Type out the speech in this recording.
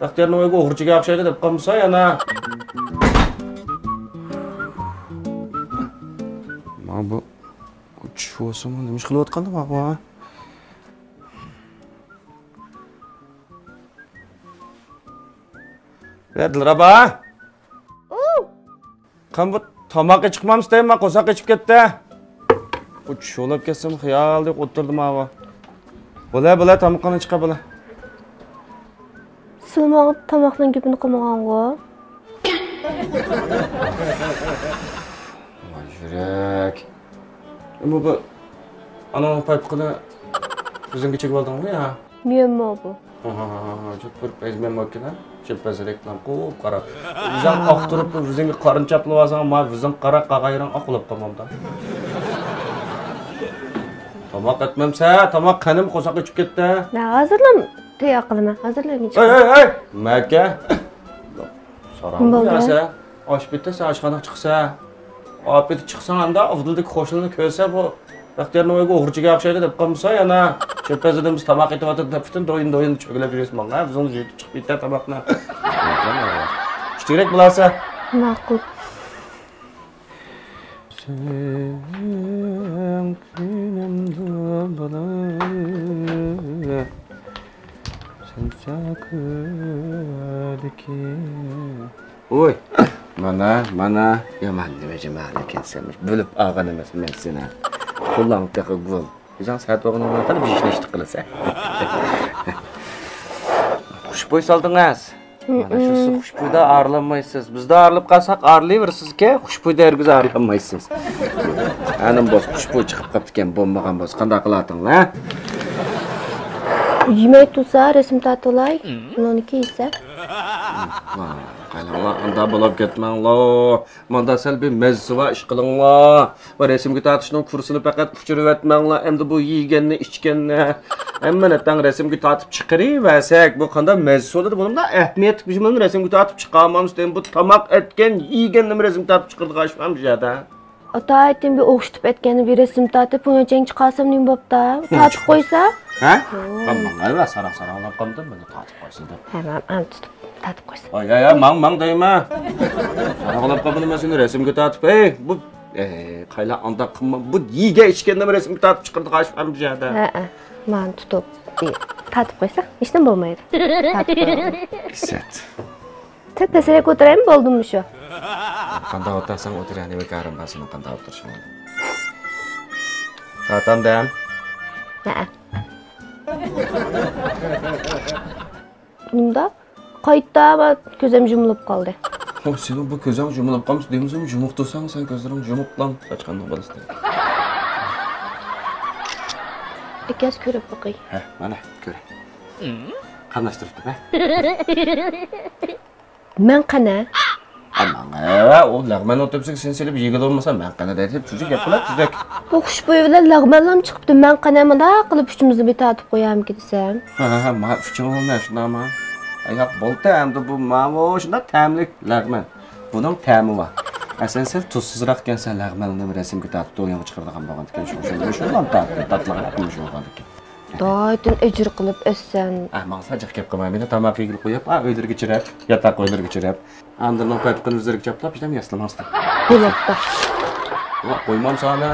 Baxtiyorning o'yiga o'g'richiga o'xshaydi deb qolmasa yana. Mana bu uçuyorsun nima ish qilayotgandi mana bu? Dilraba. Qani bu tomoqqa chiqmamiz deyman, qo'saq ichib ketdi. Uçuyorlab ketsam xiyol deb o'tirdim mana bu. Bo'la tomoqdan chiqa bo'la. Silmoq tomoqning gapini qilmagan-ku. Voy yurak. Bu ana paytqida o'zingga chekib oldingmi ya? Menmi bu? Çok ezmem makine. Çöpez reklam qo'yib qarab. O'zing oq turib, o'zingga qorin chaplab olsang, men o'zing qara qag'ayran oqlab qolmamda. Tomoq etmamsa, tomoq qanim qo'saq ichib ketdi. Na, hozirlam tayyor qilaman. Hozirlagan chiq. Ey, Maka. So'rayapsa, osh bitsa, oshxona chiqsa, olib ketib chiqsang hamda avdildagi qo'shilni ko'rsa bu Baxtiyorning o'yiga o'g'richiga o'xshaydi deb qolmasa yana cho'pazida biz tomoq etyapti deb butun do'yin cho'gilab yurasiz menga. O'zing yetib chiqib bitta tomoqni. Ishtirak bo'lsa. Ma'qul. Oy, mana yomon nima ekansanmiz. Bo'lib olgan emas men seni. Qo'llang taqib gol. O'zing saat o'g'ini qilib ishlashni qilasan. Xushbo'y soldingiz. Mana shu xushbo'yda arlanmaysiz. Bizda arilib qolsak arilayversiz-ku, xushbo'yda ergiz arilanmaysiz. Anim bo'z xushbo'y chiqib qolibdi ekan, bo'lmagan bo'z. Qanday qilatinglar? Yemay tursa, resim tatolay. Uniki esa. Qaynoqlar unda bo'lib ketmanglar. Menda sal bir mezzi va ish qilinglar. Va resimga tortishning kursini faqat uchirib o'tmanglar. Endi bu yeganni, ichganni hammani tang resimga tortib chiqaraversak, bu qanday mezzi bo'ladi? Buningda ahamiyat bizning resimga tortib chiqarmamiz degan bu tomoq etgan, yeganni resimga tortib chiqirdik ashfam jada. Ota aytdim bir o'xshitib aytgani bir resim tortib, o'yinchang chiqarsam nima bo'pti? Tortib qo'ysa? Ha? Mana saraq-saraqlab qoldim, buni tortib qo'ysin deb. Ha, men tutib tatib qo'ysin. Ay, mang deyma. Saraqlab qoldim seni resimga tortib. Ey, bu qayla anda qilma. Bu yiga ichganda resimga tortib chiqirdik ashfam jada. Ha, men tutib tatib qo'ysa, hech nima bo'lmaydi. Kisat. Tasirga ko'taraymi bo'ldimmi shu? Qanday o'tarsang o'tir, yana bekarim basini qanday o'tirishim. Tatamdan. Ha. Bunda qayta va ko'zim yumilib qoldi. Sen bu ko'zing yumilib qolmiş, deymisan, yumuq tursang sen ko'zlaring yumuq qolib, sochqandoq bo'lasizlar. Ikkas ko'rib boqay. Ha, mana ko'ray. Qanlashtiribdi, ha? Men qana? Amanga, o lag'man o'tibsiz sen silib yig'il olmasan, men qana deb chujik gaplar, chujik. Bu xushbo'y bilan lag'manlam chiqibdi. Men qana menda qilib uchimizni bitatib qo'yamki desam. Ha, men uchim olmay shundami? Ayaq bo'ldi, endi bu mana shunda ta'mlik lag'man. Buning ta'mi bor. Sen tuzsizroq ekansan, lag'manni resimga tortib do'yinga chiqirdigan bo'lgan ekan, shundan tatlag'an qilmish bo'lgan ekan. Doytin ejir qilib essan. Men sajaq gap qilmay, meni tomoq yig'ilib qo'yib, o'ydirga chirab, yotoq o'ydirga chirab. Andırma paytqini o'zlariga chaplab, ishlab yaslamasdi. Bo'libdi. Qo'ymam sana.